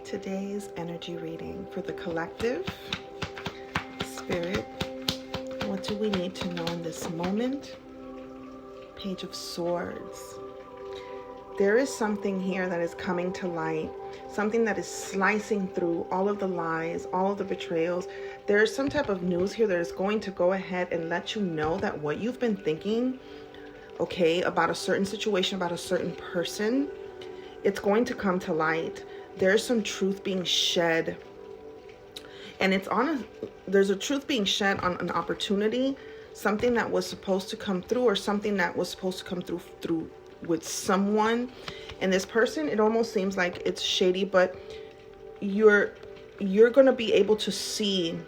Today's energy reading for the collective. Spirit, what do we need to know in this moment? Page of Swords. There is something here that is coming to light, something that is slicing through all of the lies, all of the betrayals. There is some type of news here that is going to go ahead and let you know that what you've been thinking, okay, about a certain situation, about a certain person, it's going to come to light. There's some truth being shed, and there's a truth being shed on an opportunity, something that was supposed to come through, or something that was supposed to come through with someone. And this person, it almost seems like it's shady, but you're going to be able to see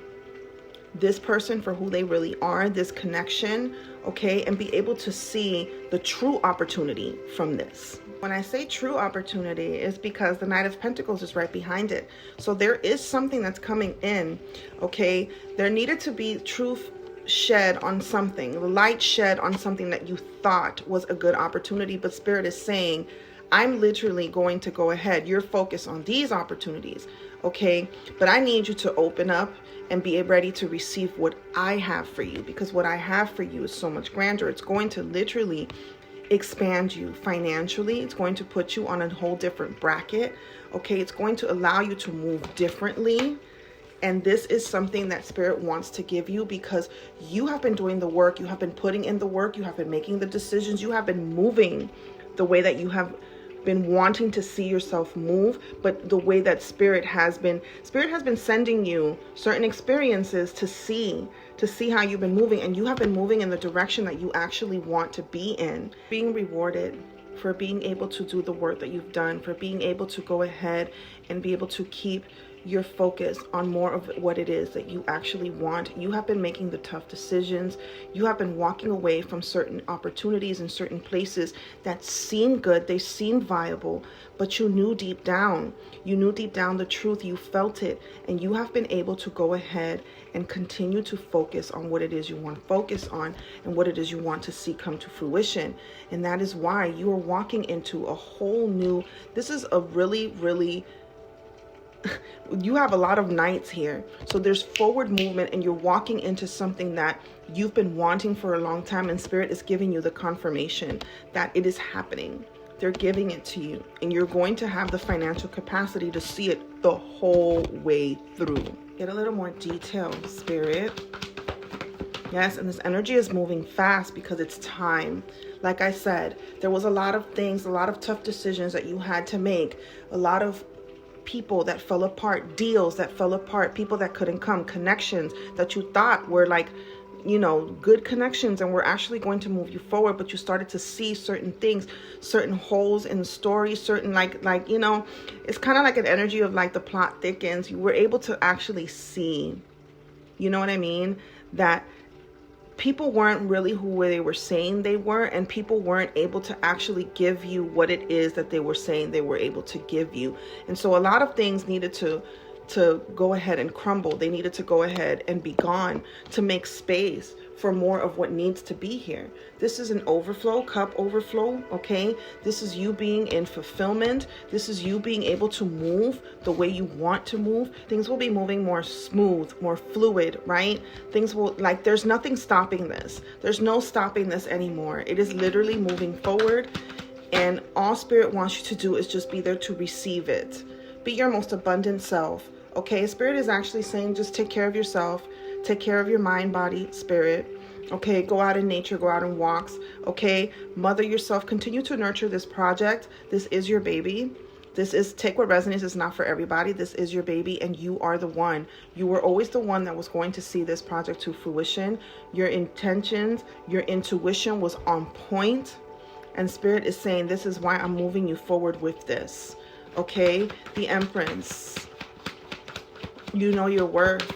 this person for who they really are, this connection, okay, and be able to see the true opportunity from this. When I say true opportunity, it's because the Knight of Pentacles is right behind it. So there is something that's coming in, okay? There needed to be truth shed on something, light shed on something that you thought was a good opportunity, but Spirit is saying, I'm literally going to go ahead. You're focused on these opportunities, okay? But I need you to open up and be ready to receive what I have for you, because what I have for you is so much grander. It's going to literally expand you financially. It's going to put you on a whole different bracket, okay? It's going to allow you to move differently. And this is something that Spirit wants to give you, because you have been doing the work. You have been putting in the work. You have been making the decisions. You have been moving the way that you have been wanting to see yourself move, but the way that Spirit has been sending you certain experiences to see how you've been moving, and you have been moving in the direction that you actually want to be in. Being rewarded for being able to do the work that you've done, for being able to go ahead and be able to keep your focus on more of what it is that you actually want. You have been making the tough decisions. You have been walking away from certain opportunities and certain places that seem good, they seem viable, but you knew deep down the truth. You felt it, and you have been able to go ahead and continue to focus on what it is you want to focus on and what it is you want to see come to fruition. And that is why you are walking into a whole new, this is a really you have a lot of knights here. So there's forward movement, and you're walking into something that you've been wanting for a long time, and Spirit is giving you the confirmation that it is happening. They're giving it to you, and you're going to have the financial capacity to see it the whole way through. Get a little more detail, Spirit. Yes, and this energy is moving fast because it's time. Like I said, there was a lot of things, a lot of tough decisions that you had to make, a lot of people that fell apart, deals that fell apart, people that couldn't come, connections that you thought were like, you know, good connections and were actually going to move you forward, but you started to see certain things, certain holes in the story, certain like you know, it's kind of like an energy of like the plot thickens. You were able to actually see, you know what I mean, that people weren't really who they were saying they were, and people weren't able to actually give you what it is that they were saying they were able to give you. And so a lot of things needed to go ahead and crumble. They needed to go ahead and be gone to make space for more of what needs to be here. This is an overflow, cup overflow, okay? This is you being in fulfillment. This is you being able to move the way you want to move. Things will be moving more smooth, more fluid, right? Things will, like, there's nothing stopping this. There's no stopping this anymore. It is literally moving forward, and all Spirit wants you to do is just be there to receive it. Be your most abundant self. Okay, Spirit is actually saying just take care of yourself, take care of your mind, body, spirit. Okay, go out in nature, go out in walks. Okay, mother yourself, continue to nurture this project. This is your baby. This is, take what resonates, is not for everybody. This is your baby, and you are the one. You were always the one that was going to see this project to fruition. Your intentions, your intuition was on point, and Spirit is saying this is why I'm moving you forward with this. Okay, the Empress. You know your worth.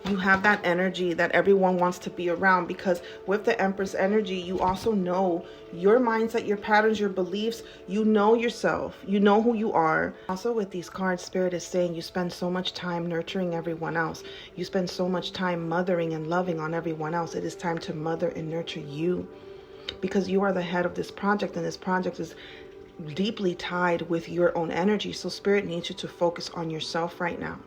You have that energy that everyone wants to be around, because with the Empress energy, you also know your mindset, your patterns, your beliefs. You know yourself. You know who you are. Also with these cards, Spirit is saying you spend so much time nurturing everyone else. You spend so much time mothering and loving on everyone else. It is time to mother and nurture you, because you are the head of this project, and this project is deeply tied with your own energy. So Spirit needs you to focus on yourself right now.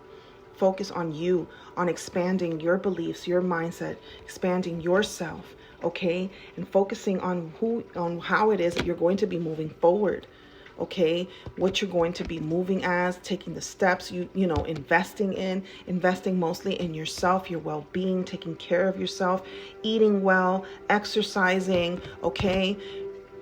Focus on you, on expanding your beliefs, your mindset, expanding yourself, okay? And focusing on how it is that you're going to be moving forward, okay? What you're going to be moving as, taking the steps, investing mostly in yourself, your well-being, taking care of yourself, eating well, exercising, okay?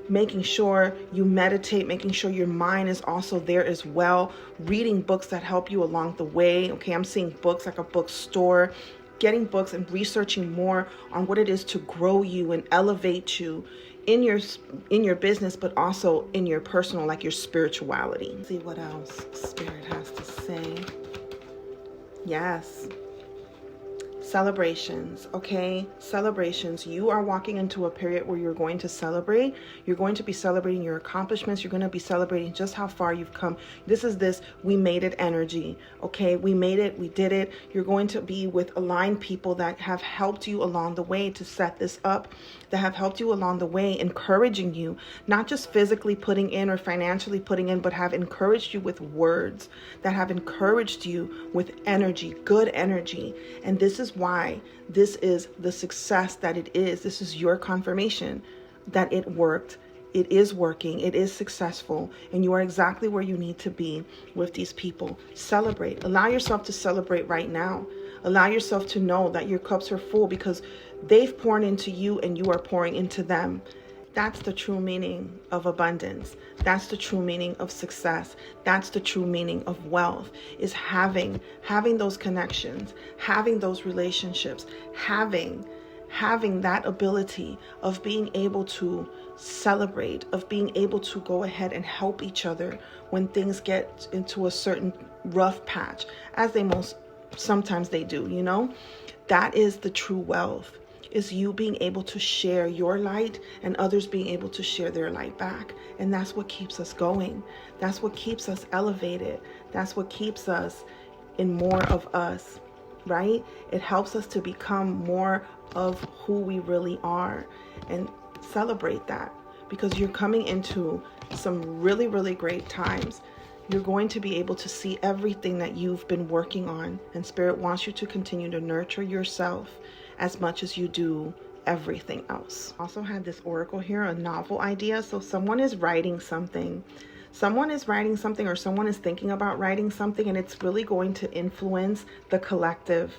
Making sure you meditate, making sure your mind is also there as well, reading books that help you along the way. Okay, I'm seeing books like a bookstore, getting books and researching more on what it is to grow you and elevate you in your business, but also in your personal, like your spirituality. Let's see what else Spirit has to say. Yes. Celebrations, okay? Celebrations. You are walking into a period where you're going to celebrate. You're going to be celebrating your accomplishments. You're going to be celebrating just how far you've come. This is we made it energy, okay? We made it. We did it. You're going to be with aligned people that have helped you along the way to set this up, that have helped you along the way, encouraging you, not just physically putting in or financially putting in, but have encouraged you with words, that have encouraged you with energy, good energy. And this is why this is the success that it is. This is your confirmation that it worked. It is working. It is successful. And you are exactly where you need to be with these people. Celebrate. Allow yourself to celebrate right now. Allow yourself to know that your cups are full because they've poured into you and you are pouring into them. That's the true meaning of abundance. That's the true meaning of success. That's the true meaning of wealth, is having those connections, having those relationships, having that ability of being able to celebrate, of being able to go ahead and help each other when things get into a certain rough patch, as sometimes they do, That is the true wealth. Is you being able to share your light and others being able to share their light back. And that's what keeps us going. That's what keeps us elevated. That's what keeps us in more of us, right? It helps us to become more of who we really are, and celebrate that, because you're coming into some really, really great times. You're going to be able to see everything that you've been working on, and Spirit wants you to continue to nurture yourself as much as you do everything else. Also had this oracle here, a novel idea. So someone is writing something. Someone is writing something, or someone is thinking about writing something, and it's really going to influence the collective.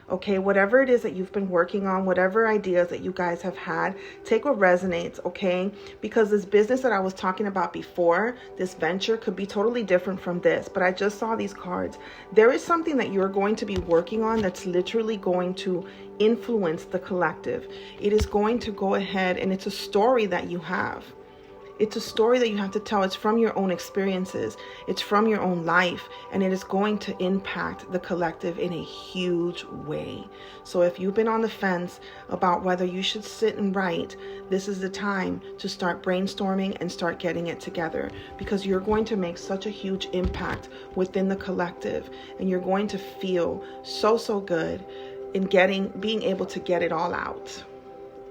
Okay, whatever it is that you've been working on, whatever ideas that you guys have had, take what resonates, okay? Because this business that I was talking about before, this venture, could be totally different from this. But I just saw these cards. There is something that you're going to be working on that's literally going to influence the collective. It is going to go ahead, and it's a story that you have. It's a story that you have to tell. It's from your own experiences. It's from your own life. And it is going to impact the collective in a huge way. So if you've been on the fence about whether you should sit and write, this is the time to start brainstorming and start getting it together. Because you're going to make such a huge impact within the collective. And you're going to feel so, so good in being able to get it all out.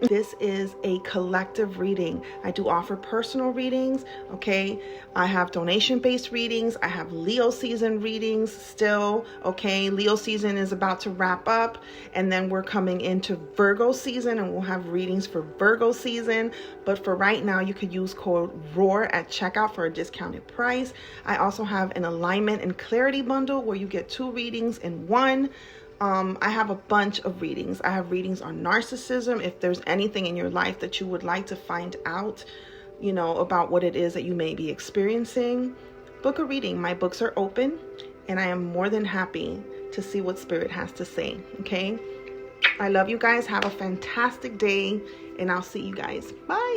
This is a collective reading. I do offer personal readings, okay? I have donation-based readings. I have Leo season readings still, okay? Leo season is about to wrap up, and then we're coming into Virgo season, and we'll have readings for Virgo season. But for right now, you could use code ROAR at checkout for a discounted price. I also have an alignment and clarity bundle where you get 2 readings in one. I have a bunch of readings. I have readings on narcissism. If there's anything in your life that you would like to find out, about what it is that you may be experiencing, book a reading. My books are open, and I am more than happy to see what Spirit has to say. Okay. I love you guys. Have a fantastic day, and I'll see you guys. Bye.